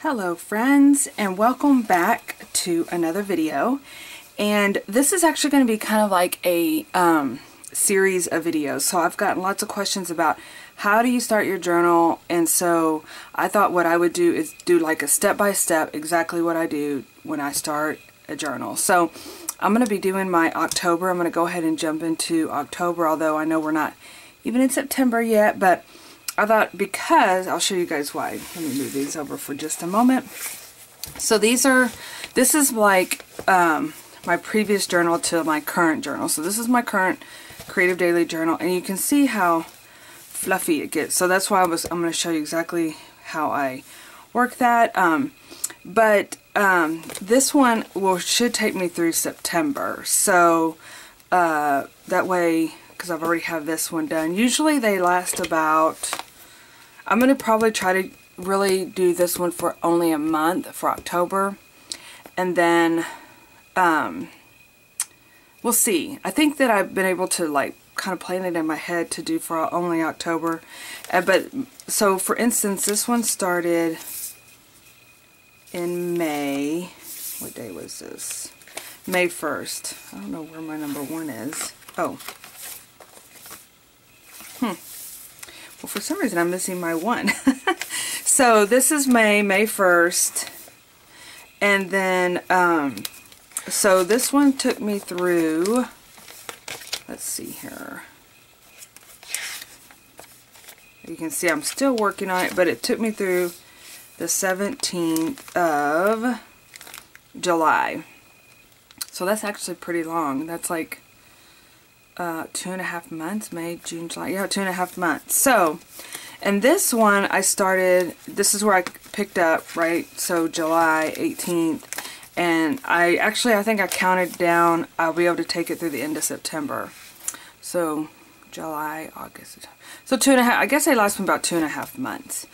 Hello friends, and welcome back to another video. And this is actually going to be kind of like a series of videos. So I've gotten lots of questions about how do you start your journal, and so I thought what I would do is do like a step-by-step exactly what I do when I start a journal. So I'm going to be doing my October. I'm going to go ahead and jump into October, although I know we're not even in September yet, but I thought, because I'll show you guys why. Let me move these over for just a moment. So this is like my previous journal to my current journal. So this is my current Creative Daily Journal, and you can see how fluffy it gets. So that's why I'm going to show you exactly how I work that. This one should take me through September. So that way, because I've already have this one done. Usually they last about, I'm going to probably try to really do this one for only a month for October. And then we'll see. I think that I've been able to like kind of plan it in my head to do for only October. So for instance, this one started in May. What day was this? May 1st. I don't know where my number 1 is. Oh. Well, for some reason I'm missing my 1. So this is May 1st. And then, so this one took me through, let's see here. You can see I'm still working on it, but it took me through the 17th of July. So that's actually pretty long. That's like 2.5 months, May, June, July, yeah, 2.5 months. So, and this one I started, this is where I picked up, right, so July 18th, and I think I counted down, I'll be able to take it through the end of September. So, July, August, so 2.5, I guess they last me about 2.5 months.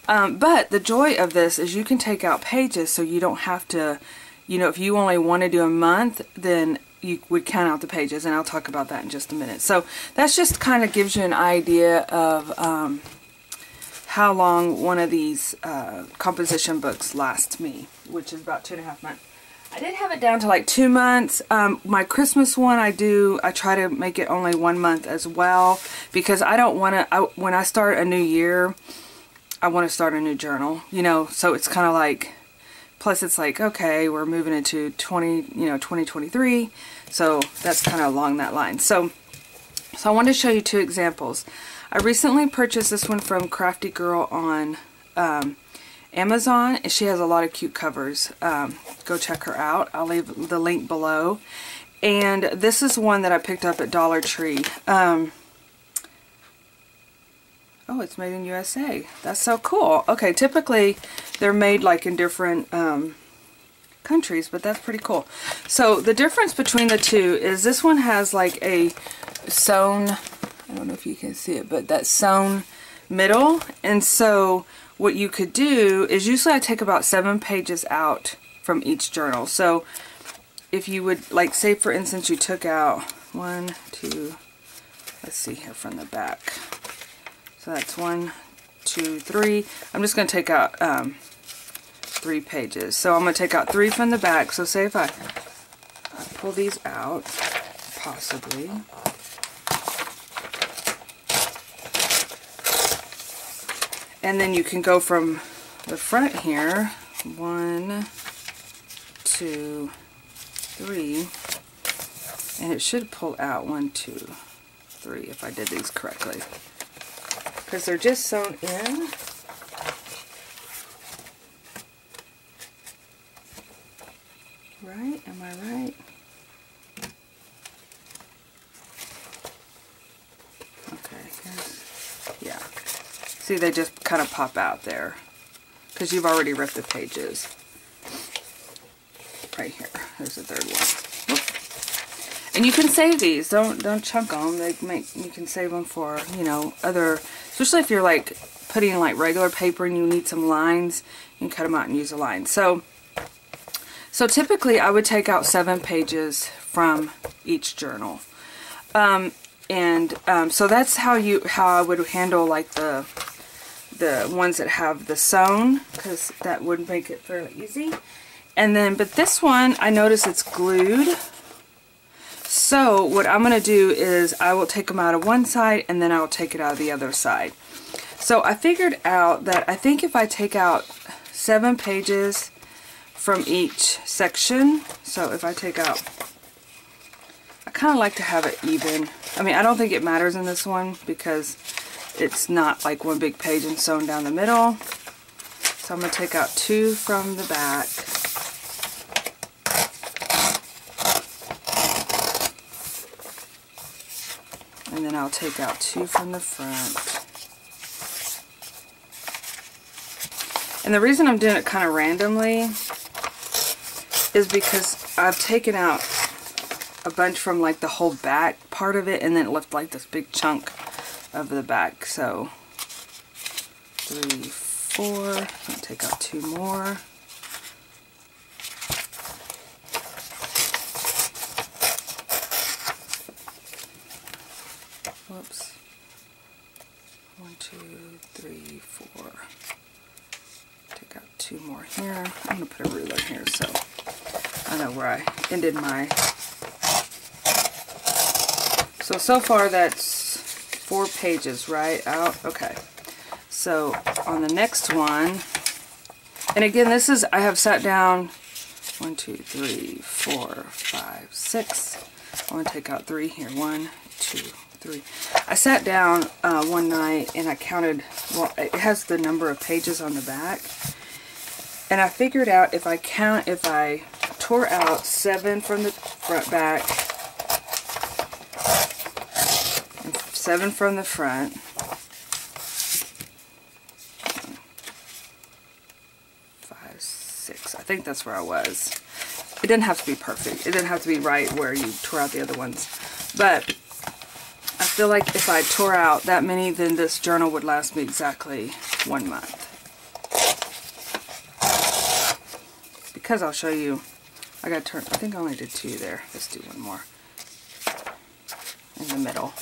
But the joy of this is you can take out pages, so you don't have to, you know, if you only want to do a month, then you would count out the pages, and I'll talk about that in just a minute. So that's just kind of gives you an idea of how long one of these composition books lasts me, which is about 2.5 months. I did have it down to like 2 months. My Christmas one, I try to make it only 1 month as well, because I don't want to, when I start a new year, I want to start a new journal, you know, so it's kind of like, plus it's like, okay, we're moving into 2023, so that's kind of along that line. So I wanted to show you 2 examples. I recently purchased this one from Crafty Girl on Amazon, and she has a lot of cute covers. Go check her out. I'll leave the link below. And this is one that I picked up at Dollar Tree. Oh, it's made in USA. That's so cool. Okay, typically they're made like in different countries, but that's pretty cool. So the difference between the two is this one has like a sewn, I don't know if you can see it, but that sewn middle. And so what you could do is, usually I take about 7 pages out from each journal. So if you would, like, say for instance you took out 1, 2, let's see here from the back. So that's 1, 2, 3. I'm just going to take out 3 pages. So I'm going to take out 3 from the back. So say if I pull these out, possibly. And then you can go from the front here, 1, 2, 3, and it should pull out 1, 2, 3 if I did these correctly, because they're just sewn in. Right? Am I right? Okay, yeah. See, they just kind of pop out there because you've already ripped the pages. Right here. There's the 3rd one. Whoop. And you can save these. Don't chunk them. You can save them for, you know, other, especially if you're like putting like regular paper and you need some lines, you can cut them out and use a line. So typically I would take out 7 pages from each journal. So that's how I would handle like the the ones that have the sewn, because that would make it fairly easy. And then, but this one, I notice it's glued. So what I'm going to do is I will take them out of one side and then I will take it out of the other side. So I figured out that I think if I take out 7 pages from each section, so if I take out, I kind of like to have it even. I mean, I don't think it matters in this one because it's not like one big page and sewn down the middle. So I'm going to take out 2 from the back. And then I'll take out 2 from the front. And the reason I'm doing it kind of randomly is because I've taken out a bunch from like the whole back part of it and then it left like this big chunk of the back. So 3, 4, I'm gonna take out 2 more. Whoops. 1, 2, 3, 4. Take out 2 more here. I'm gonna put a ruler here so I know where I ended my. So far that's 4 pages, right? Out. Okay. So on the next one, and again, this is, I have sat down 1, 2, 3, 4, 5, 6. I want to take out 3 here. 1, 2, 3. I sat down one night and I counted, well, it has the number of pages on the back. And I figured out if I tore out 7 from the front back, and 7 from the front, 5, 6, I think that's where I was. It didn't have to be perfect. It didn't have to be right where you tore out the other ones. But I feel like if I tore out that many, then this journal would last me exactly 1 month. Because I'll show you, I got to turn, I think I only did 2 there. Let's do 1 more in the middle.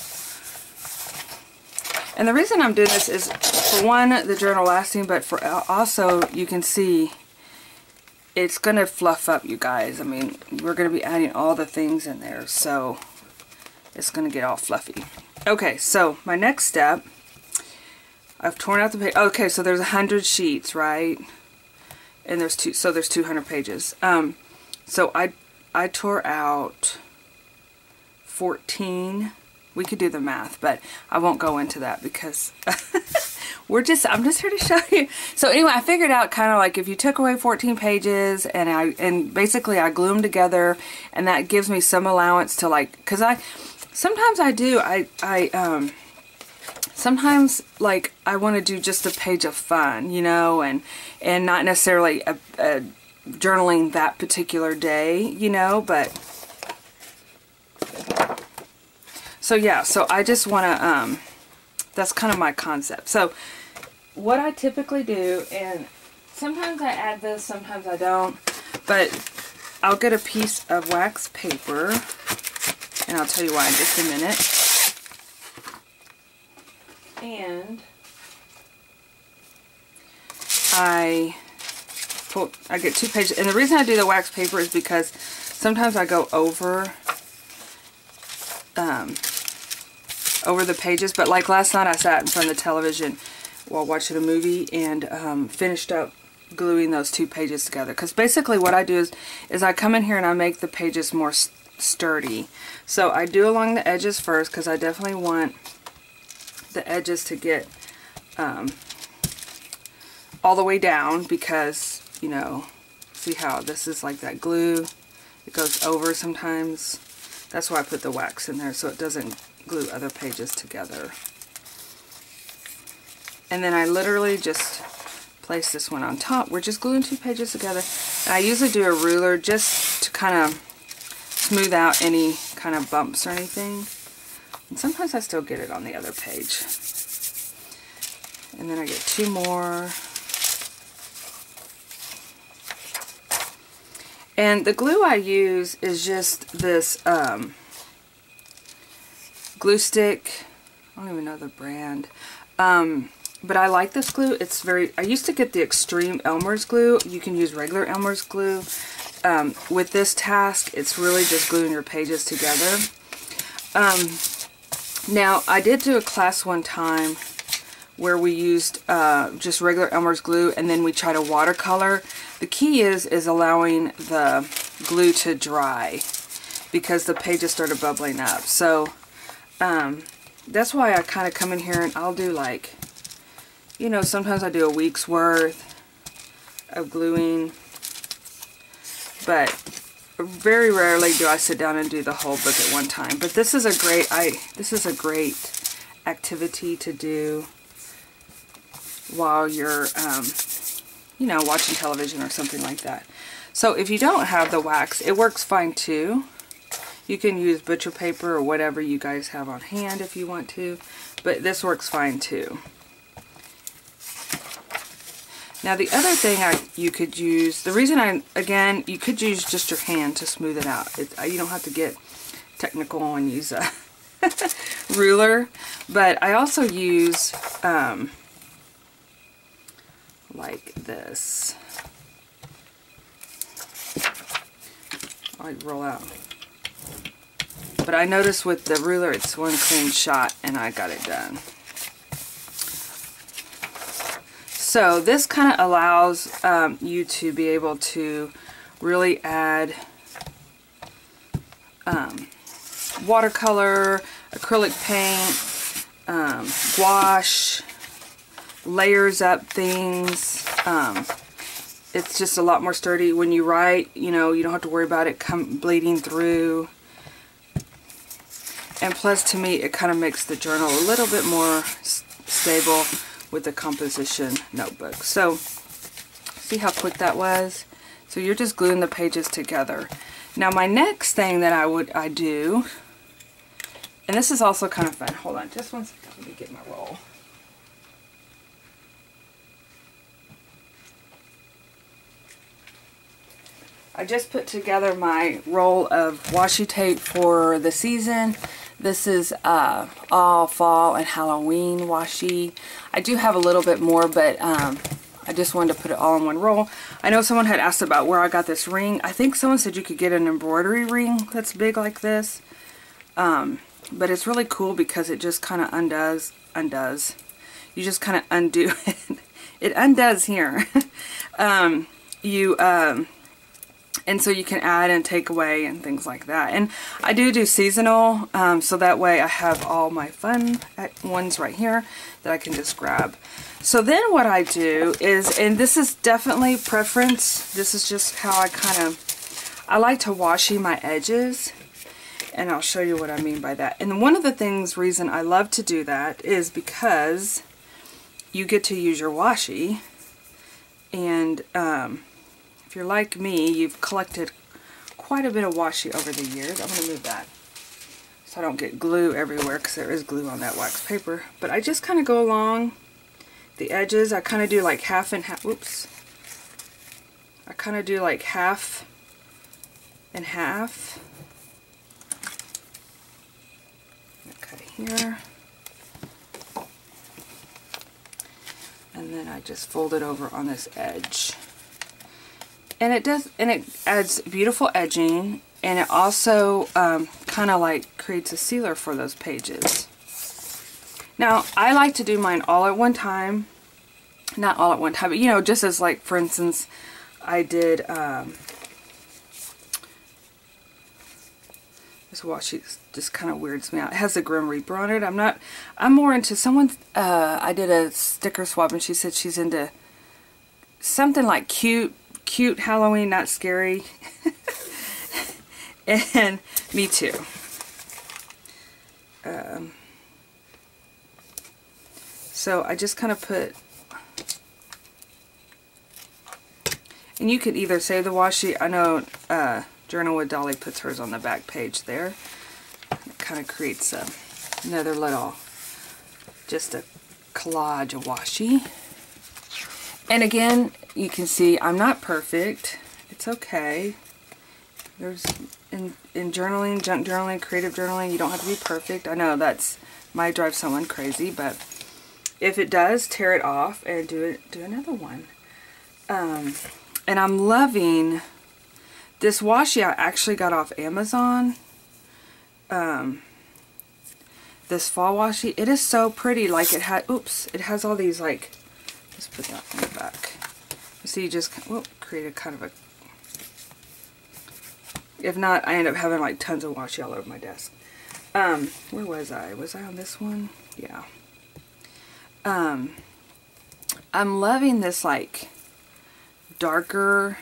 And the reason I'm doing this is, for one, the journal lasting, but for also, you can see it's going to fluff up, you guys. I mean, we're going to be adding all the things in there, so it's going to get all fluffy. Okay, so my next step, I've torn out the page. Okay, so there's 100 sheets, right? And there's there's 200 pages. So I tore out 14. We could do the math, but I won't go into that because I'm just here to show you. So anyway, I figured out kind of like if you took away 14 pages and basically I glue them together, and that gives me some allowance to, like, because sometimes sometimes, like, I want to do just a page of fun, you know, and not necessarily a journaling that particular day, you know, but, so yeah, so I just want to, that's kind of my concept. So, what I typically do, and sometimes I add this, sometimes I don't, but I'll get a piece of wax paper, and I'll tell you why in just a minute. And I get 2 pages, and the reason I do the wax paper is because sometimes I go over the pages, but like last night I sat in front of the television while watching a movie and finished up gluing those 2 pages together, because basically what I do is I come in here and I make the pages more sturdy. So I do along the edges first, because I definitely want the edges to get all the way down, because, you know, see how this is like that glue, it goes over sometimes. That's why I put the wax in there, so it doesn't glue other pages together. And then I literally just place this one on top. We're just gluing 2 pages together, and I usually do a ruler just to kind of smooth out any kind of bumps or anything. And sometimes I still get it on the other page. And then I get 2 more. And the glue I use is just this glue stick. I don't even know the brand. but I like this glue. It's very, I used to get the Extreme Elmer's glue. You can use regular Elmer's glue. With this task, it's really just gluing your pages together. Now, I did do a class one time where we used just regular Elmer's glue, and then we tried a watercolor. The key is allowing the glue to dry, because the pages started bubbling up. So that's why I kind of come in here and I'll do, like, you know, sometimes I do a week's worth of gluing, but very rarely do I sit down and do the whole book at one time. But this is a great activity to do while you're you know, watching television or something like that. So if you don't have the wax, it works fine too. You can use butcher paper or whatever you guys have on hand if you want to, but this works fine too. Now the other thing you could use, the reason again, you could use just your hand to smooth it out. You don't have to get technical and use a ruler, but I also use like this. I roll out. But I noticed with the ruler it's one clean shot and I got it done. So this kind of allows you to be able to really add watercolor, acrylic paint, gouache, layers up things. It's just a lot more sturdy. When you write, you know, you don't have to worry about it bleeding through. And plus, to me, it kind of makes the journal a little bit more stable with the composition notebook. So, see how quick that was? So you're just gluing the pages together. Now my next thing that I do, and this is also kind of fun. Hold on, just one second. Let me get my roll. I just put together my roll of washi tape for the season. This is all fall and Halloween washi. I do have a little bit more, but I just wanted to put it all in one roll. I know someone had asked about where I got this ring. I think someone said you could get an embroidery ring that's big like this. But it's really cool because it just kind of undoes. You just kind of undo it. It undoes here. And so you can add and take away and things like that. And I do seasonal, so that way I have all my fun ones right here that I can just grab. So then what I do is, and this is definitely preference, this is just how I like to washi my edges. And I'll show you what I mean by that. And one of the reason I love to do that is because you get to use your washi. And if you're like me, you've collected quite a bit of washi over the years. I'm going to move that so I don't get glue everywhere, because there is glue on that wax paper. But I just kind of go along the edges. I kind of do like half and half. Whoops. I kind of do like half and half. Cut here. And then I just fold it over on this edge. And it adds beautiful edging, and it also kind of like creates a sealer for those pages. Now, I like to do mine all at one time. Not all at one time, but you know, just as like, for instance, I did this washi just kind of weirds me out. It has the Grim Reaper on it. I'm more into I did a sticker swap and she said she's into something like cute Halloween, not scary. And me too. So I just kind of put, and you could either save the washi. I know Journal with Dolly puts hers on the back page there. It kind of creates another little, just a collage of washi. And again, you can see I'm not perfect. It's okay. There's in journaling, junk journaling, creative journaling, you don't have to be perfect. I know that might drive someone crazy, but if it does, tear it off and do another one. And I'm loving this washi. I actually got off Amazon. This fall washi. It is so pretty. Like it had, oops, it has all these like, let's put that in the back. You see, you just create a kind of a, if not, I end up having like tons of washi all over my desk. Where was I? Was I on this one? Yeah. I'm loving this like darker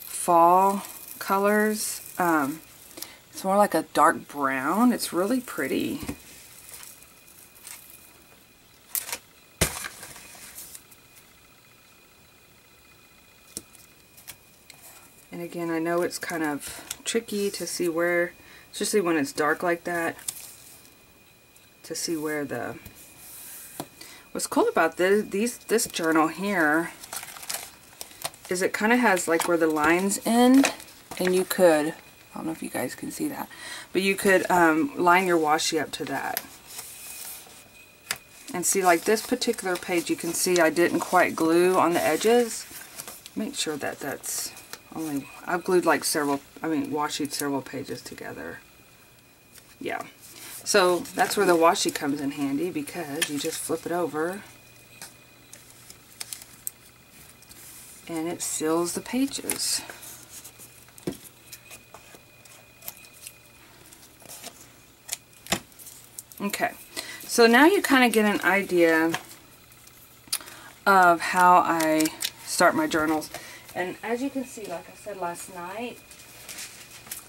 fall colors. It's more like a dark brown. It's really pretty. And again, I know it's kind of tricky to see where, especially when it's dark like that, to see where the, what's cool about this journal here is it kind of has like where the lines end, and you could, I don't know if you guys can see that, but you could line your washi up to that. And see, like this particular page, you can see I didn't quite glue on the edges. Make sure that that's only, I've glued like washied several pages together. Yeah. So that's where the washi comes in handy, because you just flip it over and it seals the pages. Okay, so now you kind of get an idea of how I start my journals. And as you can see, like I said last night,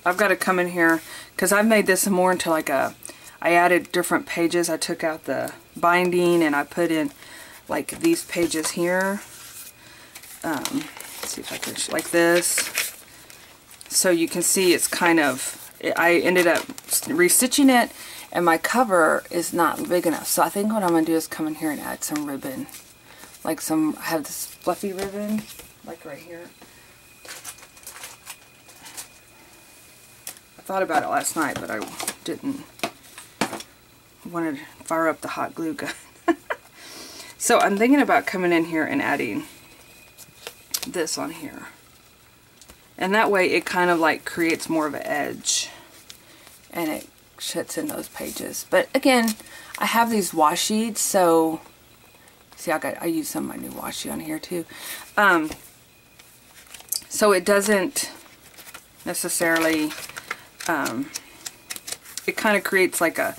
I've got to come in here, because I've made this more into like a, I added different pages. I took out the binding and I put in like these pages here. Let's see if I can, like this. So you can see it's kind of, I ended up restitching it, and my cover is not big enough. So I think what I'm going to do is come in here and add some ribbon. Like I have this fluffy ribbon, like right here. I thought about it last night, but I didn't. I wanted to fire up the hot glue gun. So I'm thinking about coming in here and adding this on here. And that way it kind of like creates more of an edge. And it sits in those pages. But again, I have these washied, so see, I use some of my new washi on here too. So it doesn't necessarily, it kind of creates like a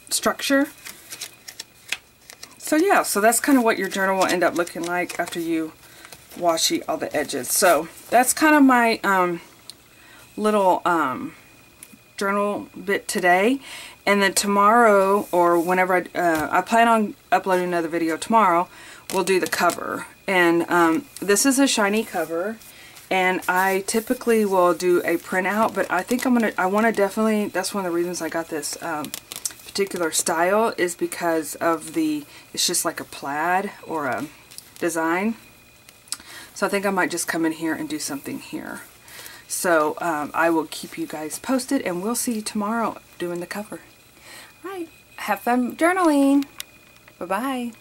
structure. So yeah, so that's kind of what your journal will end up looking like after you washi all the edges. So that's kind of my little journal bit today. And then tomorrow, or whenever I plan on uploading another video tomorrow, we'll do the cover. And this is a shiny cover, and I typically will do a printout, but I think I want to definitely, that's one of the reasons I got this particular style, is because of it's just like a plaid or a design. So I think I might just come in here and do something here. So I will keep you guys posted, and we'll see you tomorrow doing the cover. All right, have fun journaling. Bye-bye.